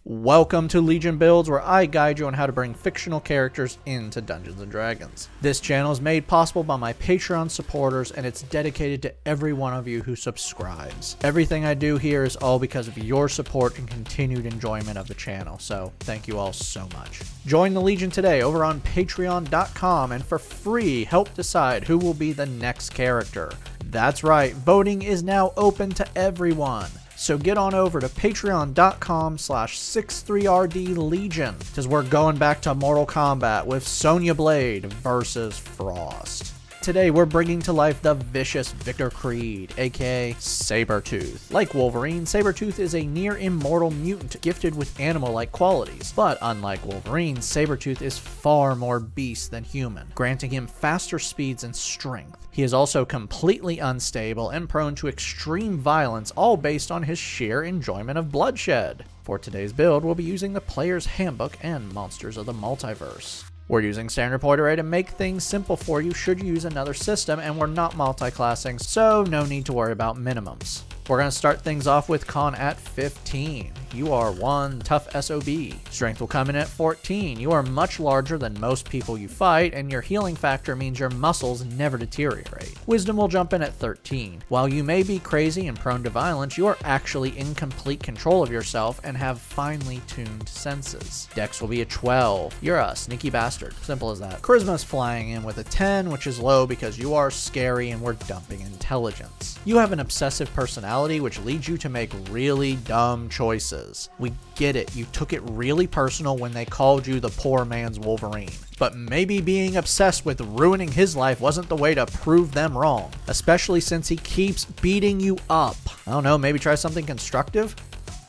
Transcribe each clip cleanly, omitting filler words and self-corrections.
Welcome to Legion Builds, where I guide you on how to bring fictional characters into Dungeons & Dragons. This channel is made possible by my Patreon supporters, and it's dedicated to every one of you who subscribes. Everything I do here is all because of your support and continued enjoyment of the channel, so thank you all so much. Join the Legion today over on patreon.com, and for free, help decide who will be the next character. That's right, voting is now open to everyone. So get on over to patreon.com/63rdlegion, because we're going back to Mortal Kombat with Sonya Blade versus Frost. Today we're bringing to life the vicious Victor Creed, aka Sabertooth. Like Wolverine, Sabertooth is a near immortal mutant gifted with animal-like qualities. But unlike Wolverine, Sabertooth is far more beast than human, granting him faster speeds and strength. He is also completely unstable and prone to extreme violence, all based on his sheer enjoyment of bloodshed. For today's build, we'll be using the Player's Handbook and Monsters of the Multiverse. We're using standard point array to make things simple for you should you use another system, and we're not multi-classing, so no need to worry about minimums. We're going to start things off with Con at 15. You are one tough SOB. Strength will come in at 14. You are much larger than most people you fight, and your healing factor means your muscles never deteriorate. Wisdom will jump in at 13. While you may be crazy and prone to violence, you are actually in complete control of yourself and have finely tuned senses. Dex will be a 12. You're a sneaky bastard. Simple as that. Charisma is flying in with a 10, which is low because you are scary and we're dumping intelligence. You have an obsessive personality, which leads you to make really dumb choices. We get it, you took it really personal when they called you the poor man's Wolverine. But maybe being obsessed with ruining his life wasn't the way to prove them wrong, especially since he keeps beating you up. I don't know, maybe try something constructive?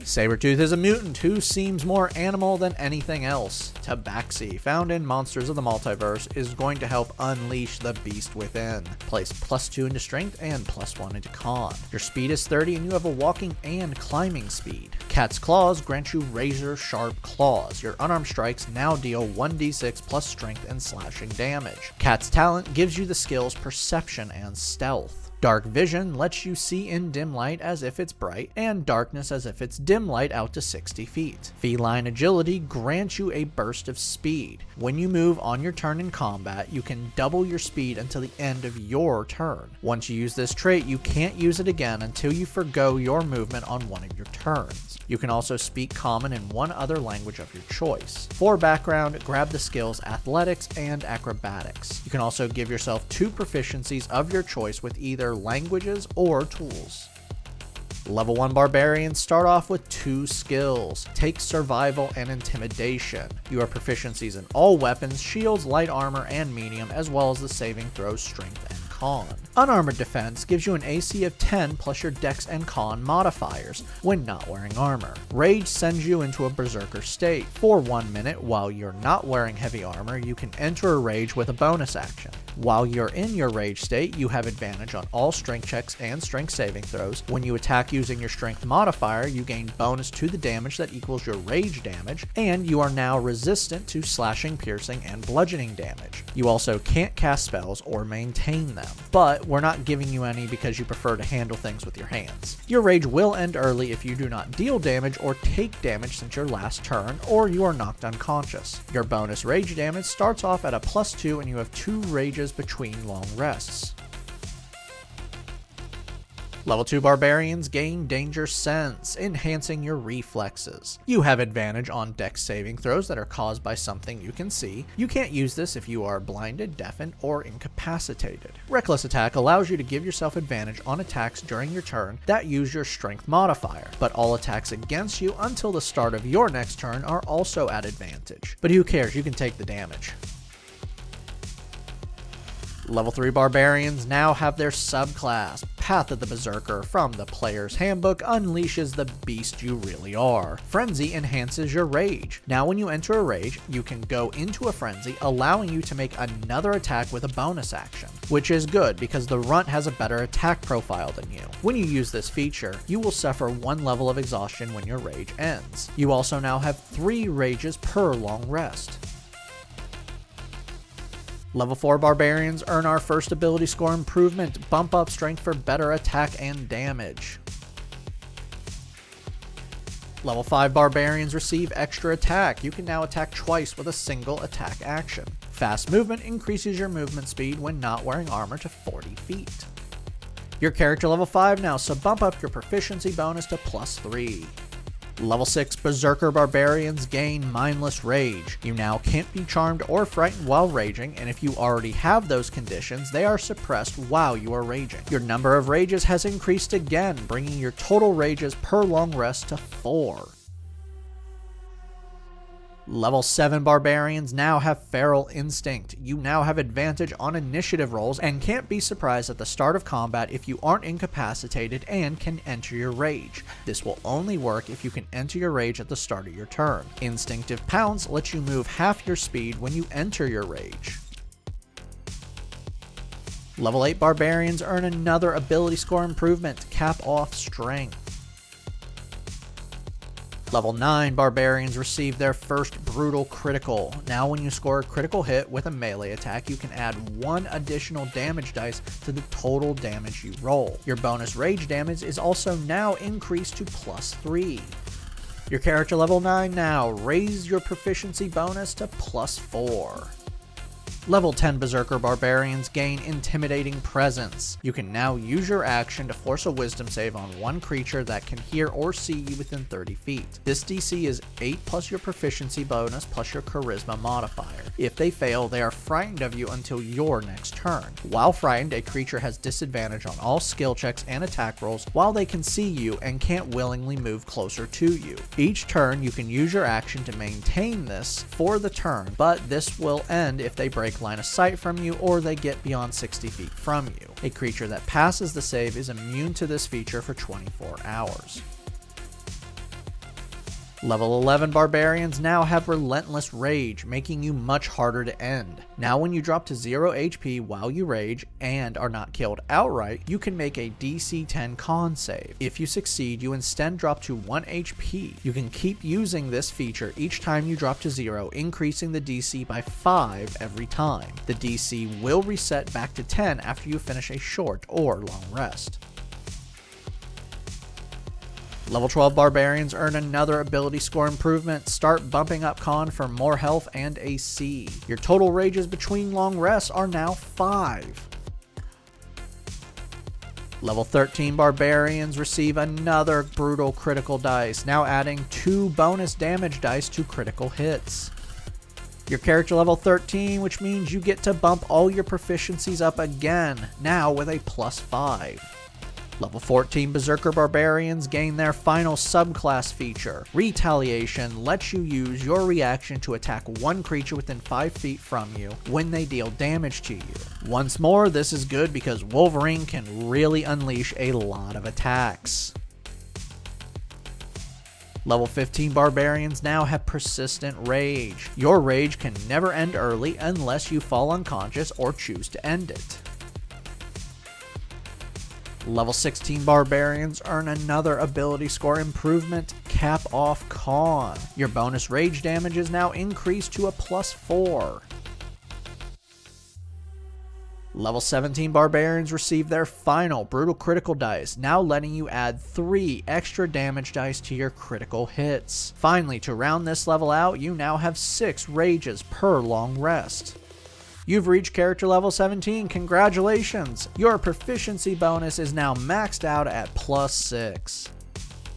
Sabertooth is a mutant who seems more animal than anything else. Tabaxi, found in Monsters of the Multiverse, is going to help unleash the beast within. Place +2 into strength and +1 into con. Your speed is 30 and you have a walking and climbing speed. Cat's Claws grant you razor sharp claws. Your unarmed strikes now deal 1d6 plus strength and slashing damage. Cat's Talent gives you the skills Perception and Stealth. Dark Vision lets you see in dim light as if it's bright, and darkness as if it's dim light out to 60 feet. Feline Agility grants you a burst of speed. When you move on your turn in combat, you can double your speed until the end of your turn. Once you use this trait, you can't use it again until you forgo your movement on one of your turns. You can also speak common in one other language of your choice. For background, grab the skills Athletics and Acrobatics. You can also give yourself 2 proficiencies of your choice with either languages or tools. Level 1 Barbarians start off with 2 skills. Take Survival and Intimidation. You have proficiencies in all weapons, shields, light armor, and medium, as well as the saving throws, strength, and con. Unarmored Defense gives you an AC of 10 plus your Dex and Con modifiers when not wearing armor. Rage sends you into a berserker state. For 1 minute, while you're not wearing heavy armor, you can enter a rage with a bonus action. While you're in your rage state, you have advantage on all strength checks and strength saving throws. When you attack using your strength modifier, you gain bonus to the damage that equals your rage damage, and you are now resistant to slashing, piercing, and bludgeoning damage. You also can't cast spells or maintain them, but we're not giving you any because you prefer to handle things with your hands. Your rage will end early if you do not deal damage or take damage since your last turn, or you are knocked unconscious. Your bonus rage damage starts off at a +2 and you have 2 rages between long rests. Level 2 Barbarians gain Danger Sense, enhancing your reflexes. You have advantage on Dex saving throws that are caused by something you can see. You can't use this if you are blinded, deafened, or incapacitated. Reckless Attack allows you to give yourself advantage on attacks during your turn that use your strength modifier, but all attacks against you until the start of your next turn are also at advantage. But who cares, you can take the damage. Level 3 Barbarians now have their subclass. Path of the Berserker from the Player's Handbook unleashes the beast you really are. Frenzy enhances your rage. Now when you enter a rage, you can go into a frenzy, allowing you to make another attack with a bonus action, which is good because the Runt has a better attack profile than you. When you use this feature, you will suffer 1 level of exhaustion when your rage ends. You also now have 3 rages per long rest. Level 4 Barbarians earn our first ability score improvement, bump up strength for better attack and damage. Level 5 Barbarians receive extra attack. You can now attack twice with a single attack action. Fast movement increases your movement speed when not wearing armor to 40 feet. Your character level 5 now, so bump up your proficiency bonus to +3. Level 6 Berserker Barbarians gain Mindless Rage. You now can't be charmed or frightened while raging, and if you already have those conditions, they are suppressed while you are raging. Your number of rages has increased again, bringing your total rages per long rest to 4. Level 7 Barbarians now have Feral Instinct. You now have advantage on initiative rolls and can't be surprised at the start of combat if you aren't incapacitated and can enter your rage. This will only work if you can enter your rage at the start of your turn. Instinctive Pounce lets you move half your speed when you enter your rage. Level 8 Barbarians earn another ability score improvement, Cap Off Strength. Level 9 Barbarians receive their first Brutal Critical. Now when you score a critical hit with a melee attack, you can add 1 additional damage dice to the total damage you roll. Your bonus rage damage is also now increased to +3. Your character level 9 now, raise your proficiency bonus to +4. Level 10 Berserker Barbarians gain Intimidating Presence. You can now use your action to force a wisdom save on one creature that can hear or see you within 30 feet. This DC is 8 plus your proficiency bonus plus your charisma modifier. If they fail, they are frightened of you until your next turn. While frightened, a creature has disadvantage on all skill checks and attack rolls while they can see you and can't willingly move closer to you. Each turn, you can use your action to maintain this for the turn, but this will end if they break line of sight from you or they get beyond 60 feet from you. A creature that passes the save is immune to this feature for 24 hours. Level 11 Barbarians now have Relentless Rage, making you much harder to end. Now when you drop to 0 HP while you rage and are not killed outright, you can make a DC 10 con save. If you succeed, you instead drop to 1 HP. You can keep using this feature each time you drop to 0, increasing the DC by 5 every time. The DC will reset back to 10 after you finish a short or long rest. Level 12 Barbarians earn another ability score improvement. Start bumping up con for more health and AC. Your total rages between long rests are now 5. Level 13 Barbarians receive another Brutal Critical dice, now adding 2 bonus damage dice to critical hits. Your character level 13, which means you get to bump all your proficiencies up again, now with a +5. Level 14 Berserker Barbarians gain their final subclass feature. Retaliation lets you use your reaction to attack one creature within 5 feet from you when they deal damage to you. Once more, this is good because Wolverine can really unleash a lot of attacks. Level 15 Barbarians now have Persistent Rage. Your rage can never end early unless you fall unconscious or choose to end it. Level 16 Barbarians earn another ability score improvement, Cap Off Con. Your bonus rage damage is now increased to a +4. Level 17 Barbarians receive their final Brutal Critical dice, now letting you add 3 extra damage dice to your critical hits. Finally, to round this level out, you now have 6 rages per long rest. You've reached character level 17, congratulations! Your proficiency bonus is now maxed out at +6.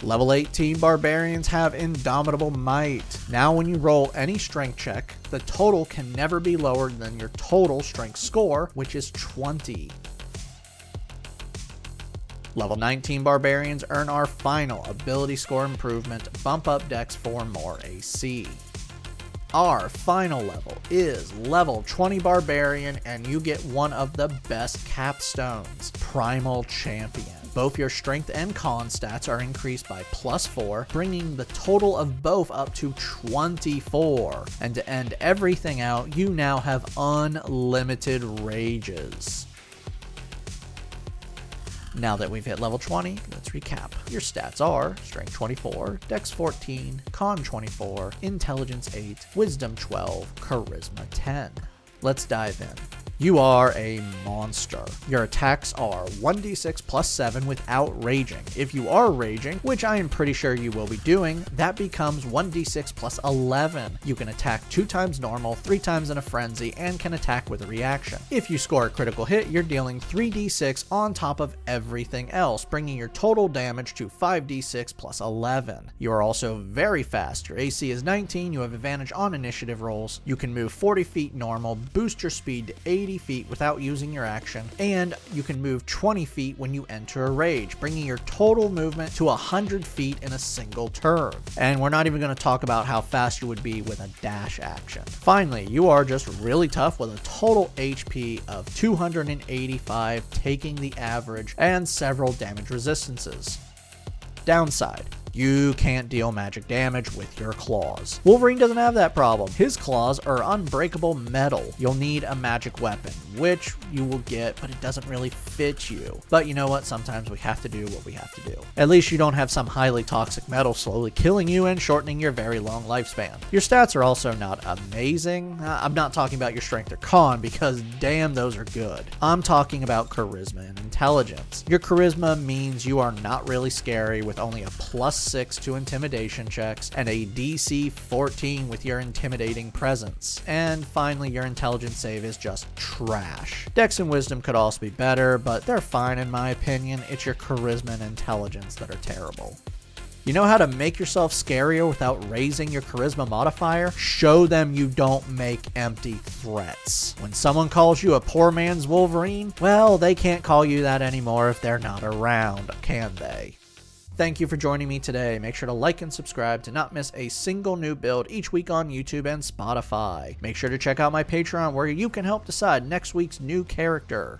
Level 18 Barbarians have Indomitable Might. Now when you roll any strength check, the total can never be lower than your total strength score, which is 20. Level 19 Barbarians earn our final ability score improvement, Bump Up Dex for more AC. Our final level is level 20 Barbarian, and you get one of the best capstones, Primal Champion. Both your strength and con stats are increased by +4, bringing the total of both up to 24. And to end everything out, you now have unlimited rages. Now that we've hit level 20, let's recap. Your stats are Strength 24, Dex 14, Con 24, Intelligence 8, Wisdom 12, Charisma 10. Let's dive in. You are a monster. Your attacks are 1d6 plus 7 without raging. If you are raging, which I am pretty sure you will be doing, that becomes 1d6 plus 11. You can attack 2 times normal, 3 times in a frenzy, and can attack with a reaction. If you score a critical hit, you're dealing 3d6 on top of everything else, bringing your total damage to 5d6 plus 11. You are also very fast. Your AC is 19, you have advantage on initiative rolls, you can move 40 feet normal, boost your speed to 80 feet without using your action, and you can move 20 feet when you enter a rage, bringing your total movement to 100 feet in a single turn. And we're not even going to talk about how fast you would be with a dash action. Finally, you are just really tough with a total HP of 285, taking the average, and several damage resistances. Downside: you can't deal magic damage with your claws. Wolverine doesn't have that problem. His claws are unbreakable metal. You'll need a magic weapon, which you will get, but it doesn't really fit you. But you know what? Sometimes we have to do what we have to do. At least you don't have some highly toxic metal slowly killing you and shortening your very long lifespan. Your stats are also not amazing. I'm not talking about your strength or con, because damn, those are good. I'm talking about charisma and intelligence. Your charisma means you are not really scary with only a +6 to intimidation checks and a DC 14 with your intimidating presence. And finally, your intelligence save is just trash. Dex and wisdom could also be better, but they're fine in my opinion. It's your charisma and intelligence that are terrible. You know how to make yourself scarier without raising your charisma modifier? Show them you don't make empty threats. When someone calls you a poor man's Wolverine, well, they can't call you that anymore if they're not around, can they? Thank you for joining me today. Make sure to like and subscribe to not miss a single new build each week on YouTube and Spotify. Make sure to check out my Patreon where you can help decide next week's new character.